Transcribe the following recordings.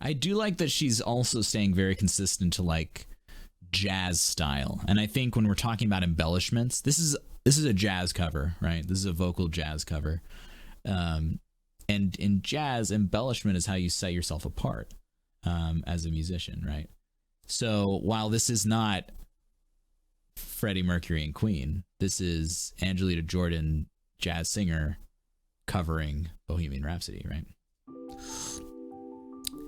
I do like that she's also staying very consistent to like jazz style. And I think when we're talking about embellishments, this is a jazz cover, right? This is a vocal jazz cover. And in jazz, embellishment is how you set yourself apart as a musician, right? So while this is not Freddie Mercury and Queen, this is Angelina Jordan, jazz singer, covering Bohemian Rhapsody, right?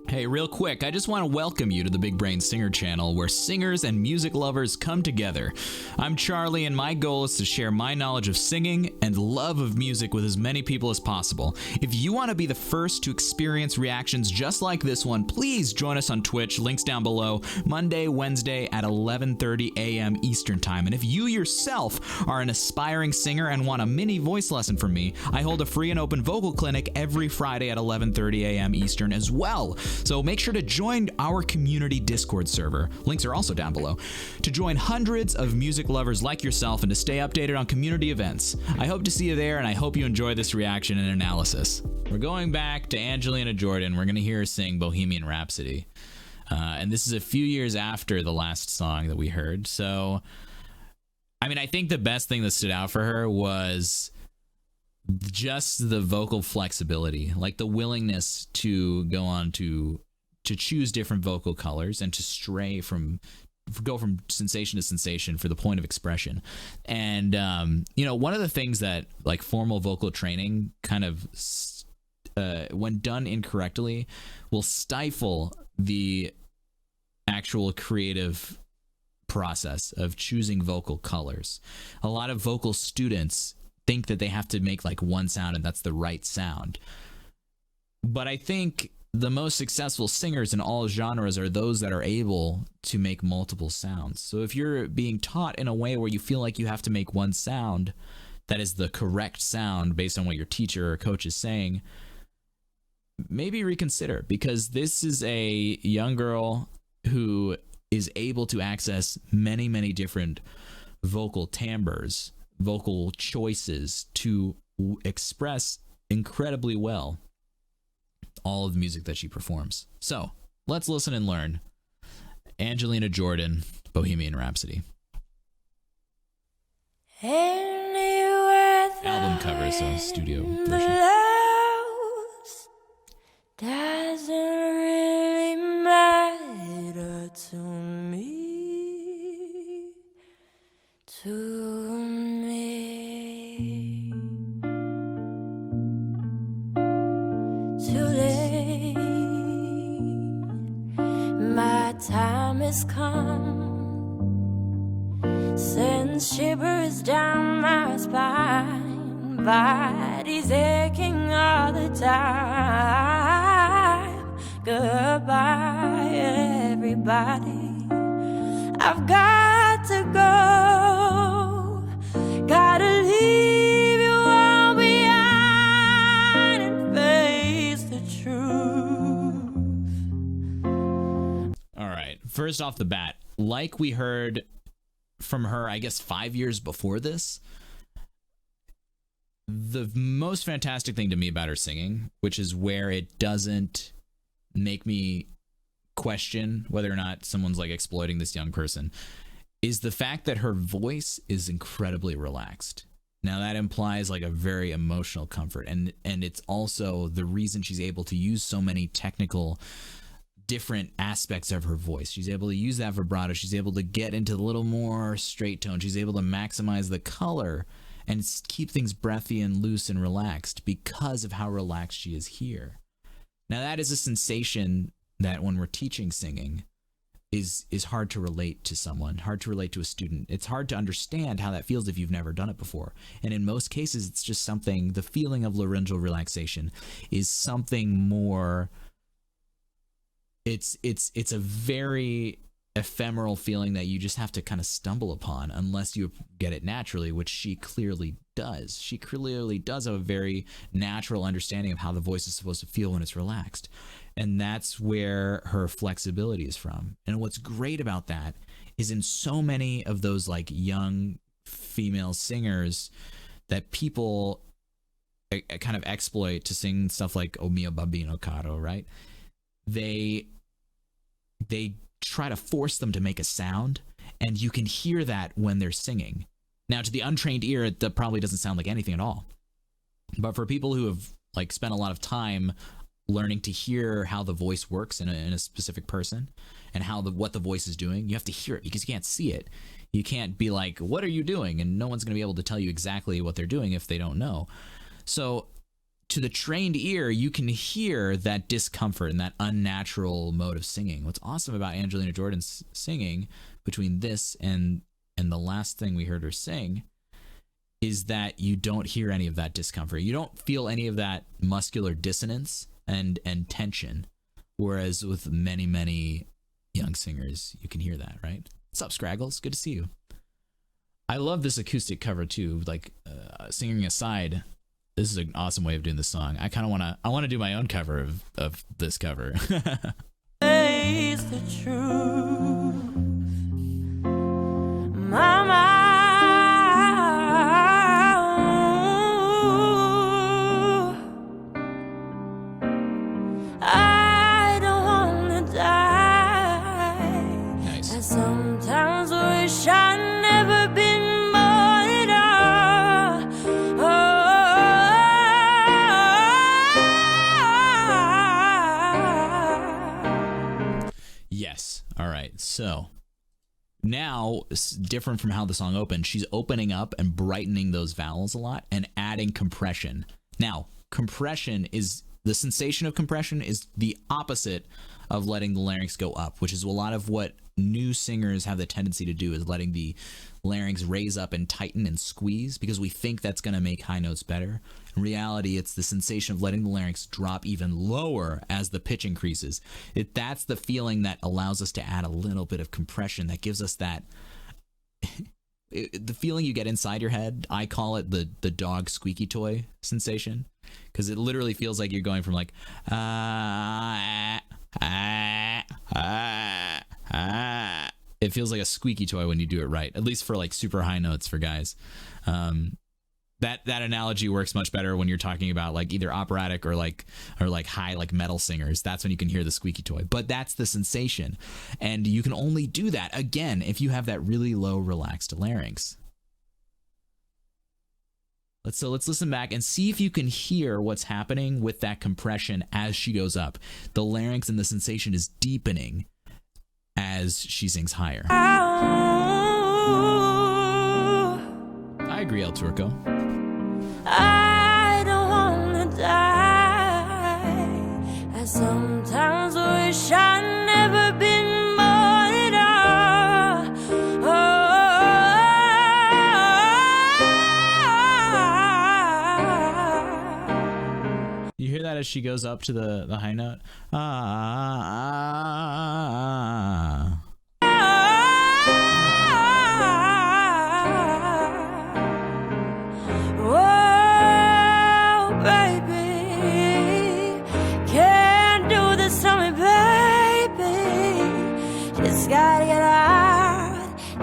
Hey, real quick, I just want to welcome you to the Big Brain Singer channel, where singers and music lovers come together. I'm Charlie, and my goal is to share my knowledge of singing and love of music with as many people as possible. If you want to be the first to experience reactions just like this one, please join us on Twitch, links down below, Monday, Wednesday at 11:30 a.m. Eastern Time. And if you yourself are an aspiring singer and want a mini voice lesson from me, I hold a free and open vocal clinic every Friday at 11:30 a.m. Eastern as well. So make sure to join our community Discord server. Links are also down below. To join hundreds of music lovers like yourself and to stay updated on community events. I hope to see you there, and I hope you enjoy this reaction and analysis. We're going back to Angelina Jordan. We're going to hear her sing Bohemian Rhapsody. And this is a few years after the last song that we heard. So, I mean, I think the best thing that stood out for her was just the vocal flexibility, like the willingness to go on to choose different vocal colors and to go from sensation to sensation for the point of expression. And one of the things that like formal vocal training kind of when done incorrectly will stifle the actual creative process of choosing vocal colors. A lot of vocal students think that they have to make like one sound and that's the right sound. But I think the most successful singers in all genres are those that are able to make multiple sounds. So if you're being taught in a way where you feel like you have to make one sound that is the correct sound based on what your teacher or coach is saying, maybe reconsider, because this is a young girl who is able to access many, many different vocal timbres, vocal choices to express incredibly well all of the music that she performs. So let's listen and learn. Angelina Jordan, Bohemian Rhapsody. Album cover, so studio version. Doesn't really matter to me, Too late, my time has come, sends shivers down my spine, body's aching all the time. Goodbye, everybody, I've got to go, gotta leave you all behind and face the truth. All right, first off the bat, like we heard from her, I guess 5 years before this, the most fantastic thing to me about her singing, which is where it doesn't make me question whether or not someone's like exploiting this young person, is the fact that her voice is incredibly relaxed. Now that implies like a very emotional comfort, and it's also the reason she's able to use so many technical different aspects of her voice. She's able to use that vibrato, she's able to get into a little more straight tone, she's able to maximize the color and keep things breathy and loose and relaxed because of how relaxed she is here. Now that is a sensation that when we're teaching singing is hard to relate to someone, hard to relate to a student. It's hard to understand how that feels if you've never done it before. And in most cases, it's just something, the feeling of laryngeal relaxation is something more, it's a very ephemeral feeling that you just have to kind of stumble upon unless you get it naturally, which she clearly does. She clearly does have a very natural understanding of how the voice is supposed to feel when it's relaxed. And that's where her flexibility is from. And what's great about that is in so many of those like young female singers that people kind of exploit to sing stuff like O Mio Bambino Caro, right? they try to force them to make a sound, and you can hear that when they're singing. Now, to the untrained ear, it probably doesn't sound like anything at all. But for people who have like spent a lot of time learning to hear how the voice works in a specific person and how what the voice is doing, you have to hear it because you can't see it. You can't be like, what are you doing? And no one's going to be able to tell you exactly what they're doing if they don't know. So to the trained ear, you can hear that discomfort and that unnatural mode of singing. What's awesome about Angelina Jordan's singing between this and the last thing we heard her sing is that you don't hear any of that discomfort. You don't feel any of that muscular dissonance and tension. Whereas with many, many young singers, you can hear that, right? What's up, Scraggles? Good to see you. I love this acoustic cover too. Like singing aside, this is an awesome way of doing the song. I kind of want to do my own cover of this cover. Face the truth, Mama. I don't wanna die. Nice. I sometimes wish I'd never been born at all. Yes. All right. So now, different from how the song opened, she's opening up and brightening those vowels a lot and adding compression. Now, the sensation of compression is the opposite of letting the larynx go up, which is a lot of what new singers have the tendency to do, is letting the larynx raise up and tighten and squeeze because we think that's going to make high notes better. In reality, it's the sensation of letting the larynx drop even lower as the pitch increases. That's the feeling that allows us to add a little bit of compression that gives us that the feeling you get inside your head. I call it the dog squeaky toy sensation, because it literally feels like you're going from like it feels like a squeaky toy when you do it right, at least for like super high notes for guys. That analogy works much better when you're talking about like either operatic or like high like metal singers. That's when you can hear the squeaky toy. But that's the sensation, and you can only do that again if you have that really low relaxed larynx. Let's listen back and see if you can hear what's happening with that compression as she goes up. The larynx and the sensation is deepening as she sings higher. I agree, El Turco. I don't wanna die. I sometimes wish I'd never been born at all. You hear that as she goes up to the high note?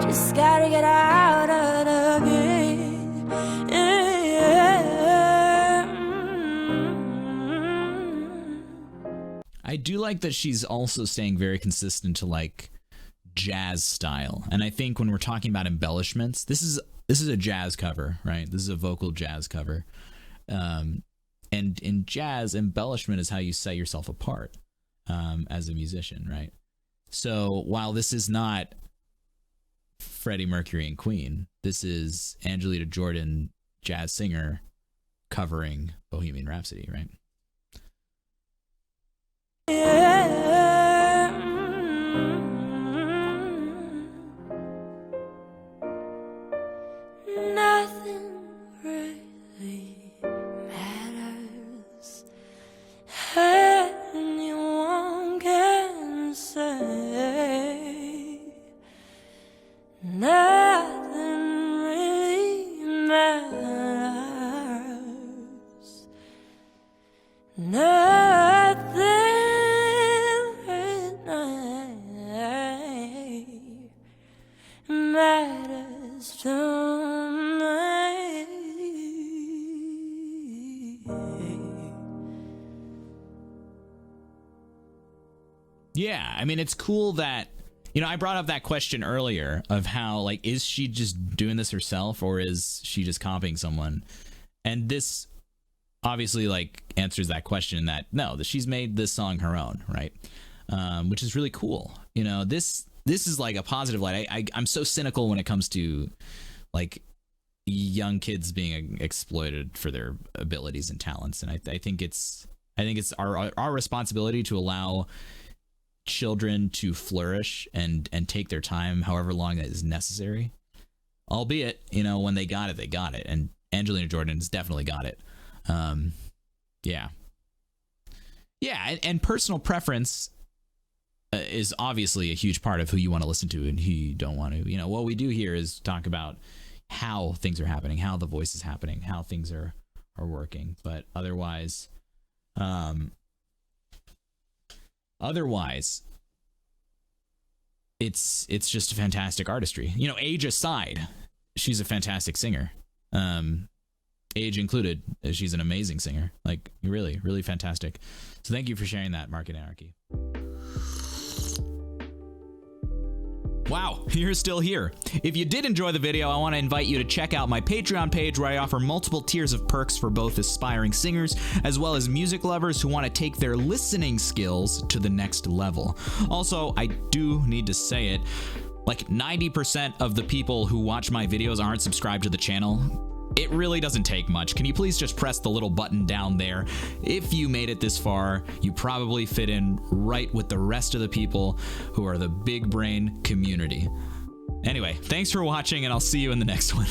Just gotta get out of the game. I do like that she's also staying very consistent to like jazz style. And I think when we're talking about embellishments, this is a jazz cover, right? This is a vocal jazz cover. And in jazz, embellishment is how you set yourself apart as a musician, right? So while this is not Freddie Mercury and Queen, this is Angelina Jordan, jazz singer, covering Bohemian Rhapsody, right? Nothing really matters. Anyone can say nothing really matters. Yeah, I mean, it's cool that, I brought up that question earlier of how, like, is she just doing this herself or is she just copying someone? And this obviously, like, answers that question that, no, that she's made this song her own, right? Which is really cool. This is like a positive light. I'm so cynical when it comes to, like, young kids being exploited for their abilities and talents. And I think it's our responsibility to allow children to flourish and take their time however long that is necessary, albeit when they got it, and Angelina Jordan has definitely got it. And personal preference is obviously a huge part of who you want to listen to and who you don't want to. What we do here is talk about how things are happening, how the voice is happening, how things are working, but otherwise it's just a fantastic artistry. Age aside, she's a fantastic singer. Age included, she's an amazing singer. Like, really, really fantastic. So thank you for sharing that, Market Anarchy. Wow, you're still here. If you did enjoy the video, I want to invite you to check out my Patreon page where I offer multiple tiers of perks for both aspiring singers as well as music lovers who want to take their listening skills to the next level. Also, I do need to say it, like 90% of the people who watch my videos aren't subscribed to the channel. It really doesn't take much. Can you please just press the little button down there? If you made it this far, you probably fit in right with the rest of the people who are the Big Brain community. Anyway, thanks for watching, and I'll see you in the next one.